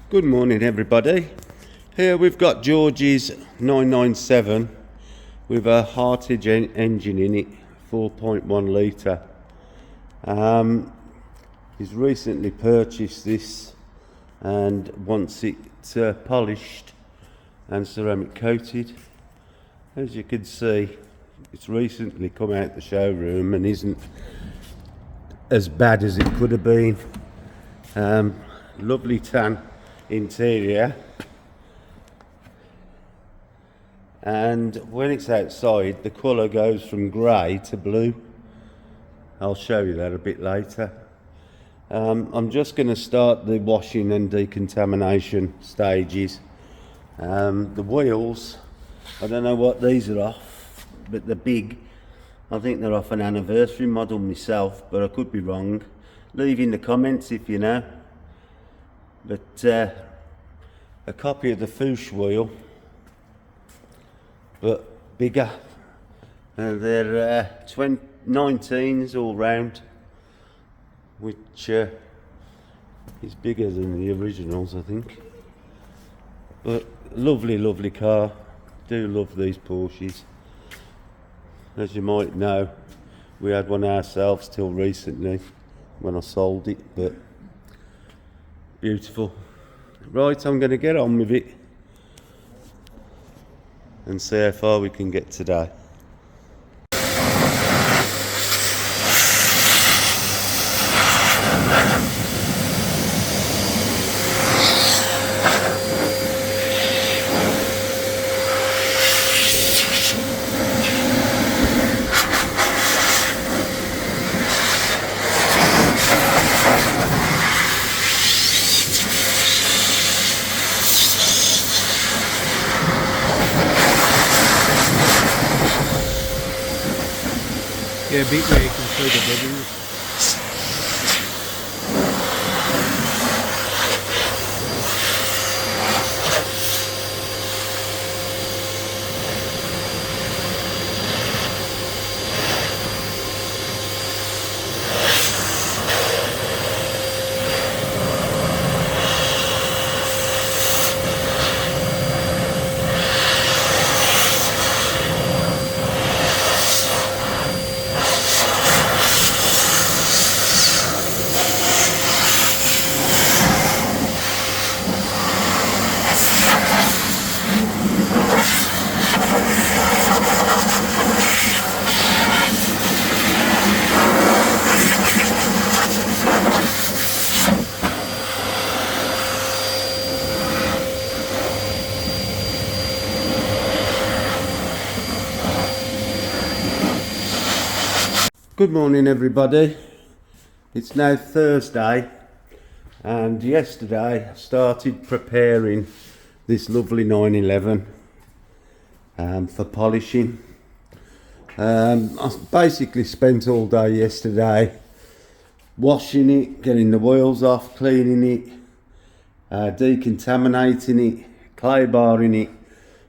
Good morning everybody. Here we've got George's 997 with a Hartage engine in it, 4.1 litre. He's recently purchased this and wants it polished and ceramic coated. As you can see, it's recently come out the showroom and isn't as bad as it could have been. Lovely tan interior, and when it's outside the colour goes from grey to blue. I'll show you that a bit later. I'm just going to start the washing and decontamination stages. The wheels, I don't know what these are off, but they're big. I think they're off an anniversary model myself, but I could be wrong. Leave in the comments if you know. But a copy of the Fuchs wheel, but bigger. They're 19s all round, which is bigger than the originals, I think. But lovely car. Do love these Porsches. As you might know, we had one ourselves till recently when I sold it, but beautiful. Right, I'm going to get on with it and see how far we can get today. Yeah, beat where you can see the buttons. Good morning everybody. It's now Thursday, and yesterday I started preparing this lovely 911 for polishing. I basically spent all day yesterday washing it, getting the wheels off, cleaning it, decontaminating it, clay barring it.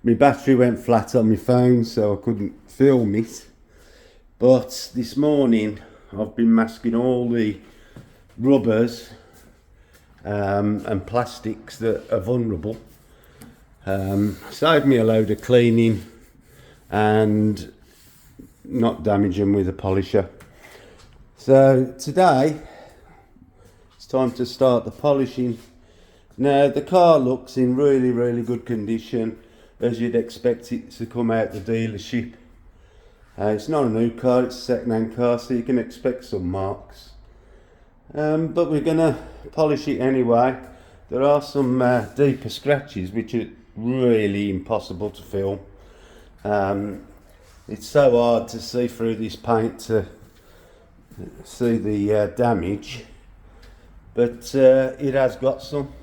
My battery went flat on my phone, so I couldn't film it. But this morning I've been masking all the rubbers and plastics that are vulnerable. Saved me a load of cleaning and not damage them with a polisher. So today it's time to start the polishing. Now the car looks in really good condition, as you'd expect it to come out the dealership. It's not a new car, it's a second-hand car, so you can expect some marks. But we're going to polish it anyway. There are some deeper scratches which are really impossible to film. It's so hard to see through this paint to see the damage, but it has got some.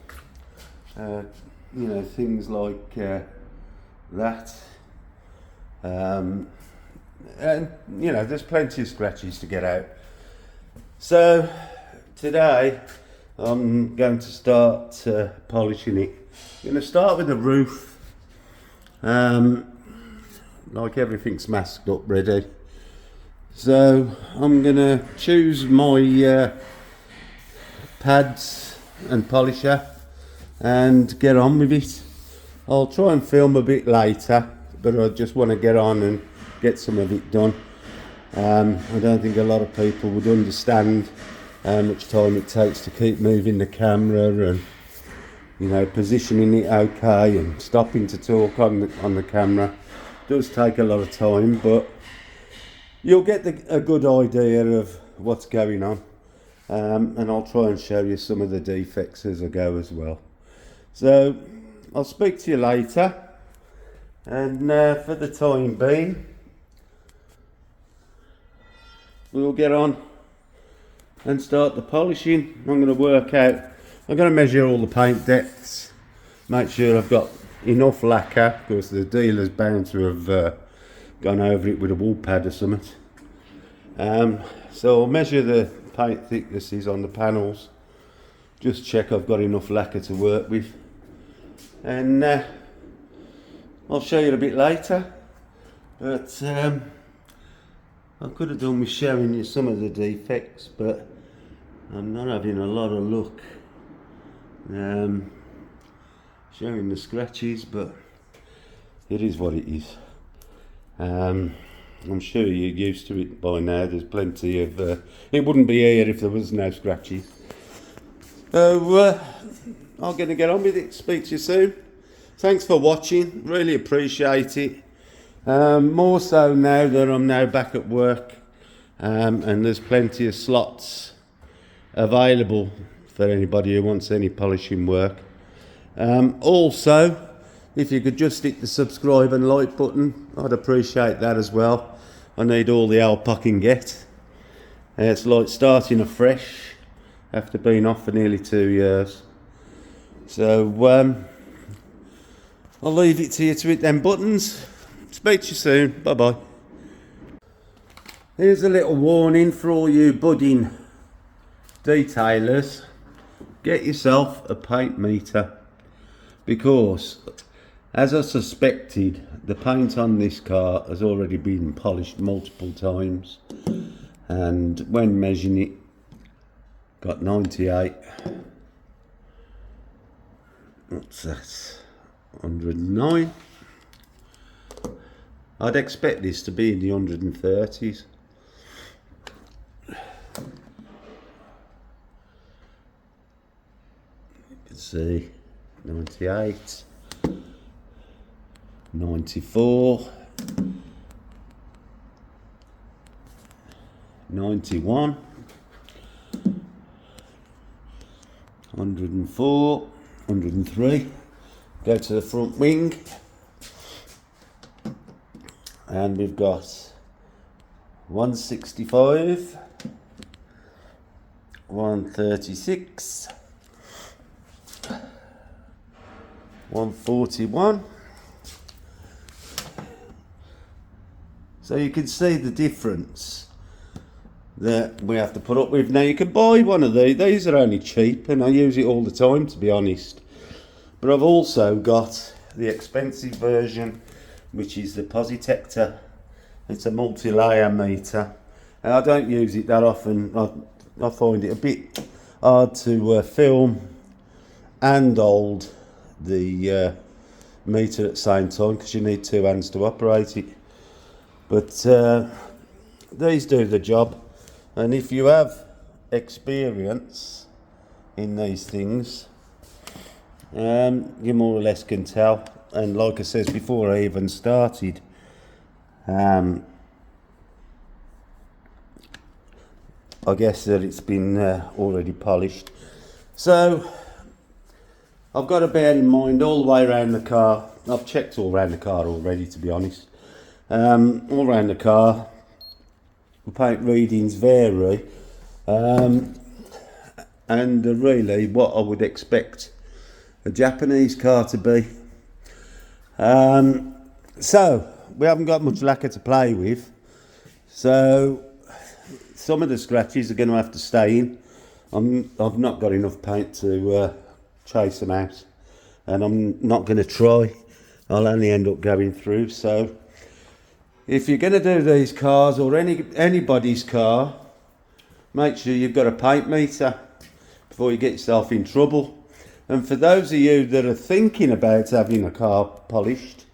Things like that. And there's plenty of scratches to get out. So today I'm going to start polishing it. I'm going to start with the roof. Like everything's masked up ready. So I'm going to choose my pads and polisher. and get on with it. I'll try and film a bit later, but I just want to get on and get some of it done. I don't think a lot of people would understand how much time it takes to keep moving the camera and, you know, positioning it okay and stopping to talk on the camera. It does take a lot of time, but you'll get a good idea of what's going on. And I'll try and show you some of the defects as I go as well. So I'll speak to you later, and for the time being we'll get on and start the polishing. I'm going to work out, I'm going to measure all the paint depths, make sure I've got enough lacquer, because the dealer's bound to have gone over it with a wool pad or something. So I'll measure the paint thicknesses on the panels, just check I've got enough lacquer to work with, and I'll show you a bit later. But I could have done with showing you some of the defects, but I'm not having a lot of luck showing the scratches, but it is what it is. I'm sure you're used to it by now. There's plenty of it wouldn't be here if there was no scratches. So I'm going to get on with it. Speak to you soon. Thanks for watching, really appreciate it. More so now that I'm now back at work, and there's plenty of slots available for anybody who wants any polishing work. Also, if you could just hit the subscribe and like button, I'd appreciate that as well. I need all the help I can get. It's like starting afresh after being off for nearly 2 years. So I'll leave it to you to hit them buttons. Speak to you soon. Bye bye. Here's a little warning for all you budding detailers. Get yourself a paint meter, because as I suspected, the paint on this car has already been polished multiple times, and when measuring it, got 98. What's that? 109. I'd expect this to be in the 130s. You can see 98, 94, 91, 104, 103. Go to the front wing, and we've got 165, 136, 141. So you can see the difference that we have to put up with. Now you can buy one of these are only cheap, and I use it all the time, to be honest. But I've also got the expensive version, which is the Positector. It's a multi-layer meter, and I don't use it that often. I find it a bit hard to film and hold the meter at the same time, because you need two hands to operate it. But these do the job, and if you have experience in these things, you more or less can tell. And like I said before I even started, I guess that it's been already polished. So I've got to bear in mind all the way around the car. I've checked all around the car already, to be honest. All around the car, the paint readings vary, and really what I would expect a Japanese car to be. So we haven't got much lacquer to play with, so some of the scratches are going to have to stay in. I've not got enough paint to chase them out, and I'm not going to try. I'll only end up going through. So if you're going to do these cars, or anybody's car, make sure you've got a paint meter before you get yourself in trouble. And for those of you that are thinking about having a car polished,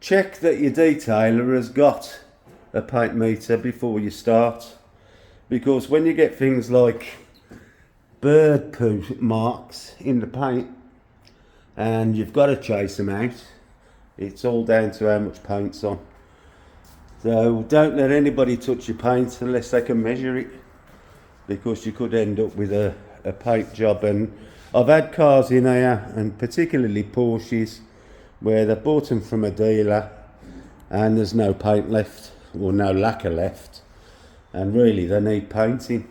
check that your detailer has got a paint meter before you start, because when you get things like bird poo marks in the paint and you've got to chase them out, it's all down to how much paint's on. So don't let anybody touch your paint unless they can measure it, because you could end up with a paint job. And I've had cars in here, and particularly Porsches, where they bought them from a dealer and there's no paint left, or no lacquer left, and really they need painting.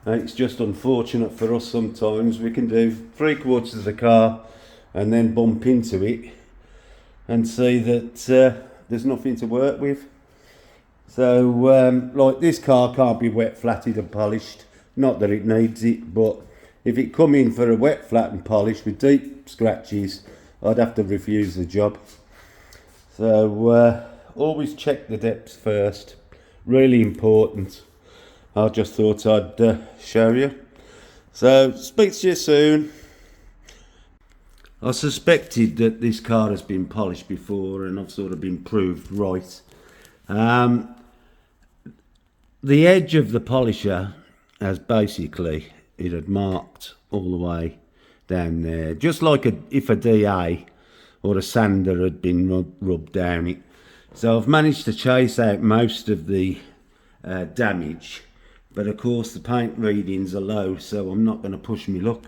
And it's just unfortunate for us sometimes. We can do 3/4 of the car and then bump into it and see that there's nothing to work with. So like this car can't be wet flatted and polished, not that it needs it, but if it come in for a wet flat and polish with deep scratches, I'd have to refuse the job. So always check the depths first, really important. I just thought I'd show you. So speak to you soon. I suspected that this car has been polished before, and I've sort of been proved right. The edge of the polisher has basically, it had marked all the way down there, just like if a DA or a sander had been rubbed down it. So I've managed to chase out most of the damage, but of course the paint readings are low, so I'm not going to push me luck.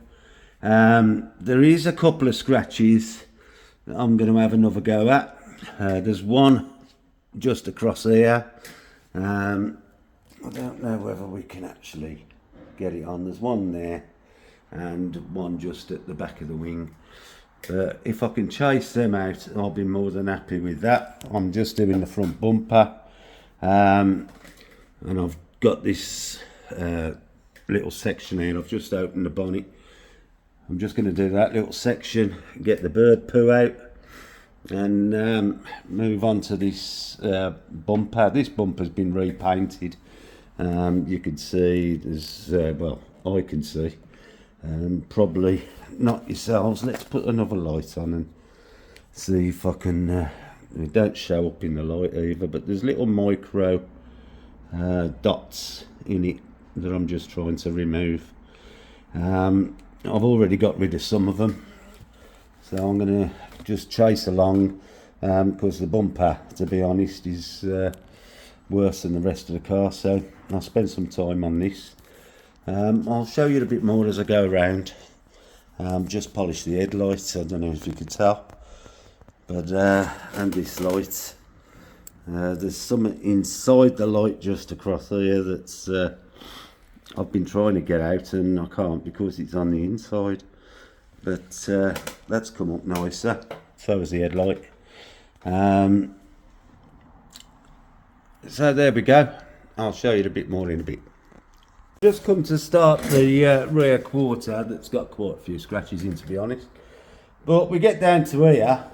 There is a couple of scratches that I'm going to have another go at. There's one just across here. I don't know whether we can actually get it on. There's one there and one just at the back of the wing. But if I can chase them out, I'll be more than happy with that. I'm just doing the front bumper. And I've got this little section here. I've just opened the bonnet. I'm just going to do that little section, get the bird poo out, and move on to this bumper. This bumper's been repainted. You can see there's, well, I can see, probably not yourselves. Let's put another light on and see if I can, it don't show up in the light either, but there's little micro dots in it that I'm just trying to remove. I've already got rid of some of them, so I'm going to just chase along, because the bumper, to be honest, is worse than the rest of the car, so I'll spend some time on this. I'll show you a bit more as I go around. Just polished the headlights, I don't know if you could tell, but and this light, there's something inside the light just across here that's I've been trying to get out and I can't because it's on the inside, but that's come up nicer. So has the headlight. So there we go. I'll show you a bit more in a bit. Just come to start the rear quarter that's got quite a few scratches in, to be honest, but we get down to here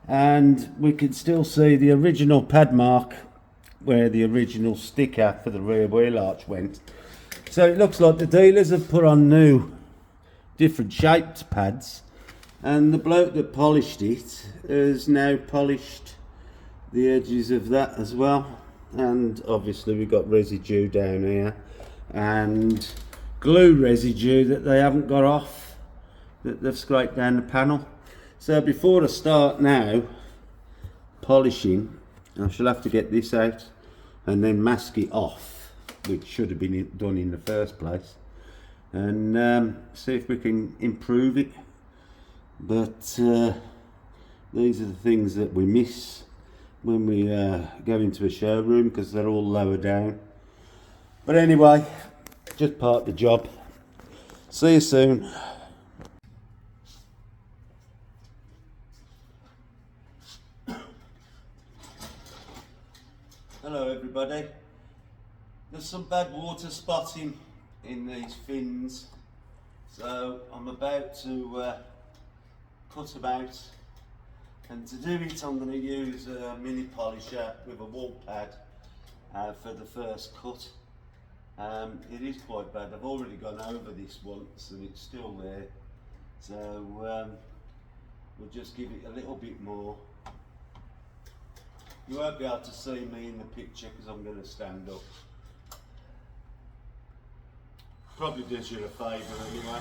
and we can still see the original pad mark where the original sticker for the rear wheel arch went. So it looks like the dealers have put on new different shaped pads, and the bloke that polished it has now polished the edges of that as well. And obviously we've got residue down here and glue residue that they haven't got off, that they've scraped down the panel. So before I start now polishing, I shall have to get this out and then mask it off, which should have been done in the first place, and see if we can improve it. But these are the things that we miss when we go into a showroom, because they're all lower down. But anyway, just part of the job. See you soon. Hello everybody. There's some bad water spotting in these fins, so I'm about to cut them out, and to do it I'm going to use a mini polisher with a wall pad for the first cut. It is quite bad. I've already gone over this once and it's still there, So we'll just give it a little bit more. You won't be able to see me in the picture because I'm going to stand up. Probably does you a favour anyway.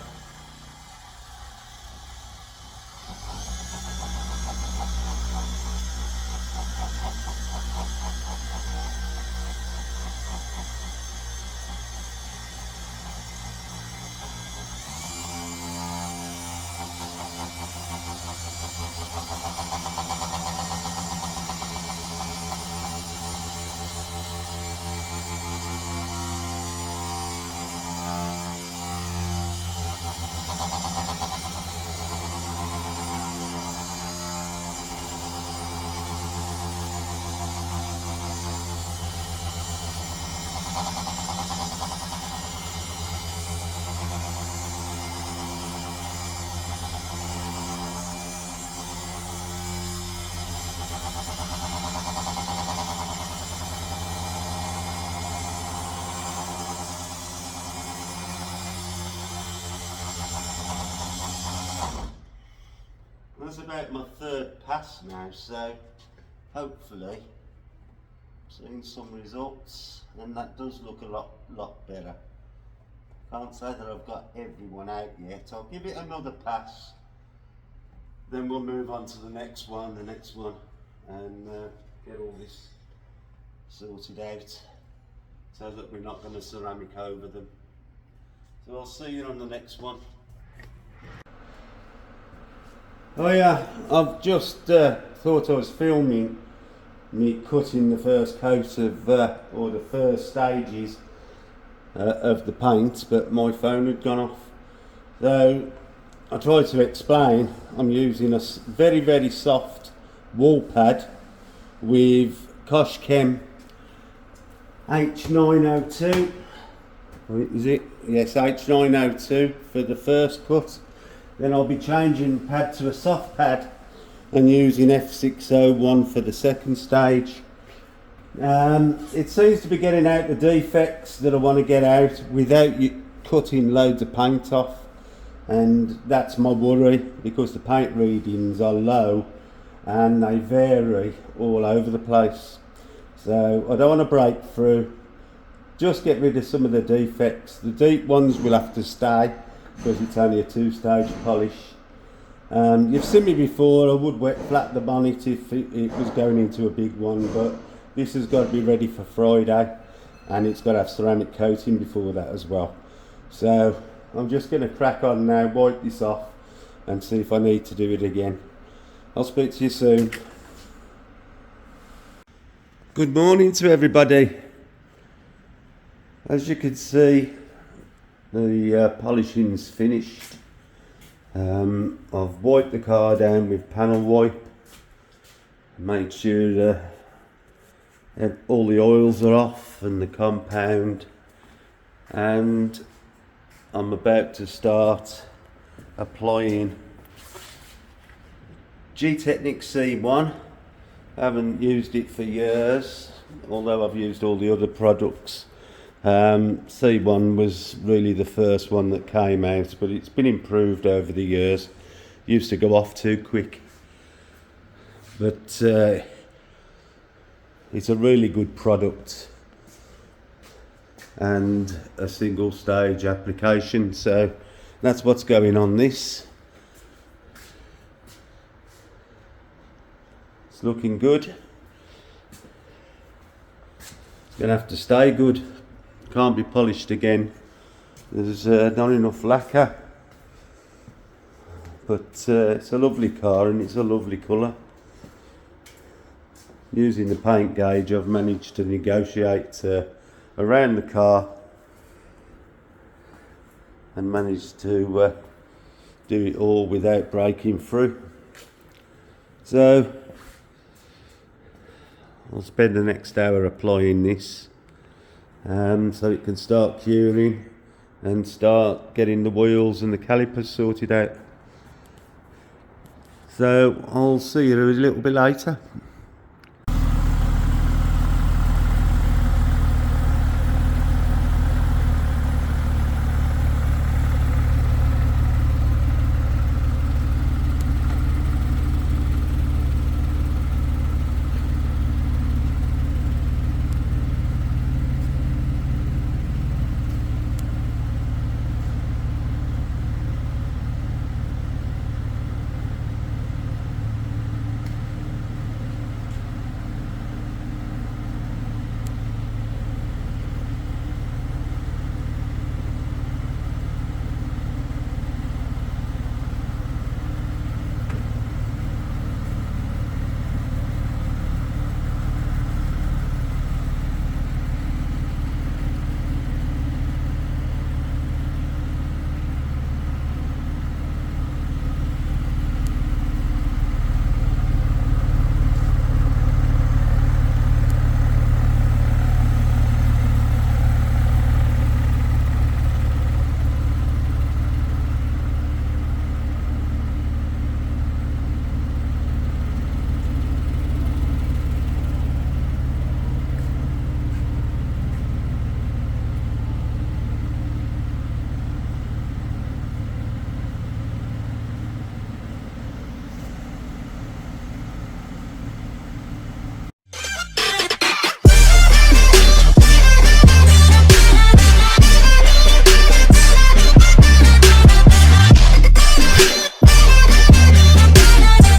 That's about my third pass now, so hopefully seeing some results, and that does look a lot better. Can't say that I've got everyone out yet. I'll give it another pass, then we'll move on to the next one, and get all this sorted out so that we're not going to ceramic over them. So I'll see you on the next one. Oh yeah, I've just thought I was filming me cutting the first coat of, or the first stages of the paint, but my phone had gone off. So I tried to explain, I'm using a very soft wall pad with Koshchem H902. Is it? Yes, H902 for the first cut. Then I'll be changing the pad to a soft pad and using F601 for the second stage. It seems to be getting out the defects that I want to get out without you cutting loads of paint off, and that's my worry because the paint readings are low and they vary all over the place. So I don't want to break through, just get rid of some of the defects. The deep ones will have to stay because it's only a two-stage polish. You've seen me before, I would wet flat the bonnet if it was going into a big one, but this has got to be ready for Friday and it's got to have ceramic coating before that as well. So I'm just going to crack on now, wipe this off and see if I need to do it again. I'll speak to you soon. Good morning to everybody. As you can see, the polishing's finished. I've wiped the car down with panel wipe, made sure all the oils are off and the compound, and I'm about to start applying G-Technic C1. I haven't used it for years, although I've used all the other products. C1 was really the first one that came out, but it's been improved over the years. Used to go off too quick, but it's a really good product and a single stage application, so that's what's going on this. It's looking good. It's gonna have to stay good. Can't be polished again. There's not enough lacquer, but it's a lovely car and it's a lovely colour. Using the paint gauge, I've managed to negotiate around the car and managed to do it all without breaking through. So I'll spend the next hour applying this so it can start curing and start getting the wheels and the calipers sorted out. So I'll see you a little bit later.